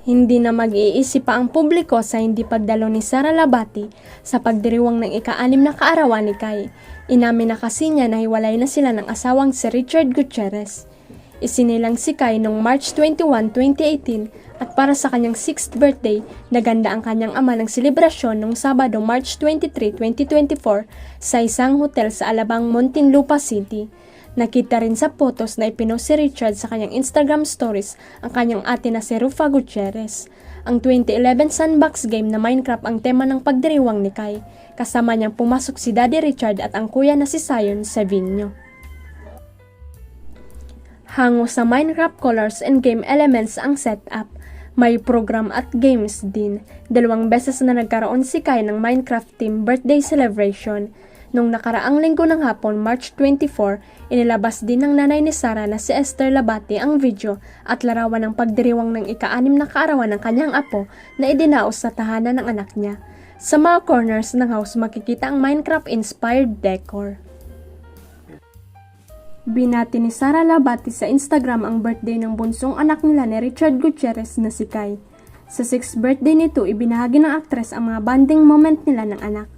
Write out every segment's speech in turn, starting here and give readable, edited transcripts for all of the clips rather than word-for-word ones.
Hindi na mag-iisip pa ang publiko sa hindi pagdalo ni Sara Labati sa pagdiriwang ng ika-6 na kaarawan ni Kai. Inamin na kasi niya na hiwalay na sila ng asawang si Richard Gutierrez. Isinilang si Kai noong March 21, 2018 at para sa kanyang 6th birthday, naganda ang kanyang ama ng selebrasyon noong Sabado, March 23, 2024 sa isang hotel sa Alabang, Muntinlupa City. Nakita rin sa photos na ipinost si Richard sa kanyang Instagram stories ang kanyang ate na si Rufa Gutierrez. Ang 2011 sandbox game na Minecraft ang tema ng pagdiriwang ni Kai. Kasama niyang pumasok si Daddy Richard at ang kuya na si Zion Savinio. Hango sa Minecraft colors and game elements ang setup. May program at games din. 2 beses na nagkaroon si Kai ng Minecraft team birthday celebration. Noong nakaraang linggo ng hapon, March 24, inilabas din ng nanay ni Sara na si Esther Labati ang video at larawan ng pagdiriwang ng ika-6 na kaarawan ng kanyang apo na idinaos sa tahanan ng anak niya. Sa mga corners ng house makikita ang Minecraft-inspired decor. Binati ni Sara Labati sa Instagram ang birthday ng bunsong anak nila ni Richard Gutierrez na si Kai. Sa 6th birthday nito, ibinahagi ng aktres ang mga bonding moment nila ng anak.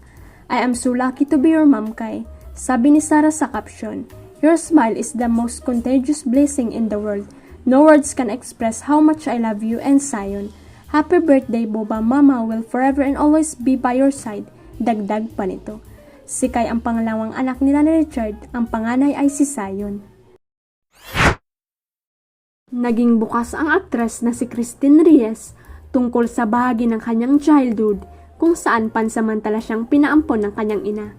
I am so lucky to be your mom, Kai. Sabi ni Sara sa caption, "Your smile is the most contagious blessing in the world. No words can express how much I love you and Zion. Happy birthday, Boba. Mama will forever and always be by your side." Dagdag pa nito. Si Kai ang pangalawang anak nila ni Richard, ang panganay ay si Zion. Naging bukas ang aktres na si Christine Reyes tungkol sa bahagi ng kanyang childhood kung saan pansamantala siyang pinaampon ng kanyang ina.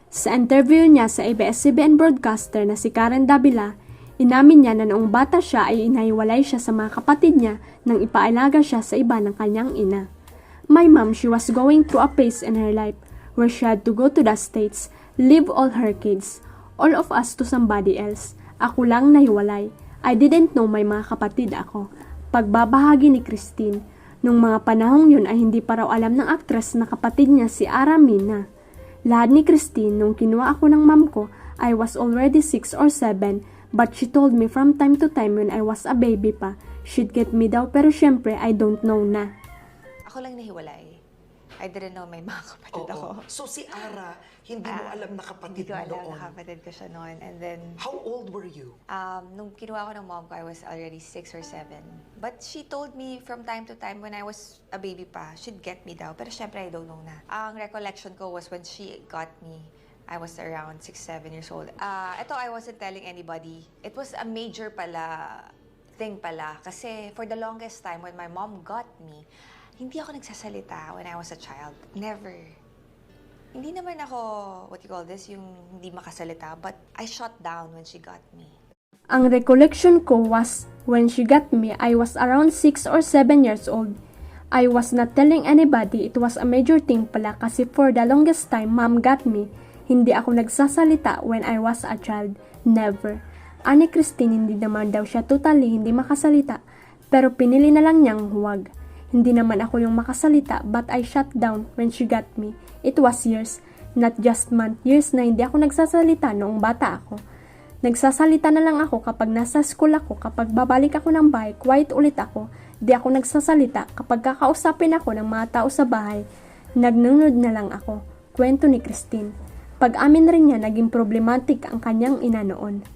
Sa interview niya sa ABS-CBN broadcaster na si Karen Davila, inamin niya na noong bata siya ay inahiwalay siya sa mga kapatid niya nang ipaalaga siya sa iba ng kanyang ina. My mom, she was going through a phase in her life where she had to go to the States, leave all her kids, all of us to somebody else. Ako lang nahiwalay. I didn't know may mga kapatid ako. Pagbabahagi ni Christine. Nung mga panahong yun ay hindi pa raw alam ng aktres na kapatid niya si Aramina. Lahat ni Christine, nung kinuha ako ng mom ko, I was already 6 or 7, but she told me from time to time when I was a baby pa, she'd get me daw pero syempre I don't know na. Ako lang nahiwalay. I didn't know may mga kapatid Oo. ako. So si Ara, hindi mo alam na Hindi kapatid ko mo alam noon. na kapatid ko siya noon. And then, How old were you? nung kinuha ko ng mom ko, I was already 6 or 7. But she told me from time to time when I was a baby pa, she'd get me daw. Pero syempre, I don't know na. Ang recollection ko was when she got me, I was around 6, 7 years old. Ito, I wasn't telling anybody. It was a major thing pala. Kasi for the longest time, when my mom got me, hindi ako nagsasalita when I was a child. Never. Hindi naman ako, what you call this, yung hindi makasalita, but I shut down when she got me. Ang recollection ko was when she got me, I was around 6 or 7 years old. I was not telling anybody. It was a major thing pala kasi for the longest time, mom got me. Hindi ako nagsasalita when I was a child. Never. Ani Christine, hindi naman daw siya totally hindi makasalita, pero pinili na lang niyang huwag. Hindi naman ako yung makasalita, but I shut down when she got me. It was years, not just month, years na hindi ako nagsasalita noong bata ako. Nagsasalita na lang ako kapag nasa school ako, kapag babalik ako ng bahay, quiet ulit ako. Di ako nagsasalita kapag kakausapin ako ng mga tao sa bahay. Nagnunod na lang ako. Kwento ni Christine. Pag-amin rin niya, naging problematic ang kanyang ina noon.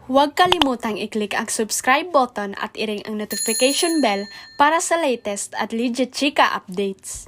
Huwag kalimutang i-click ang subscribe button at i-ring ang notification bell para sa latest at legit chika updates.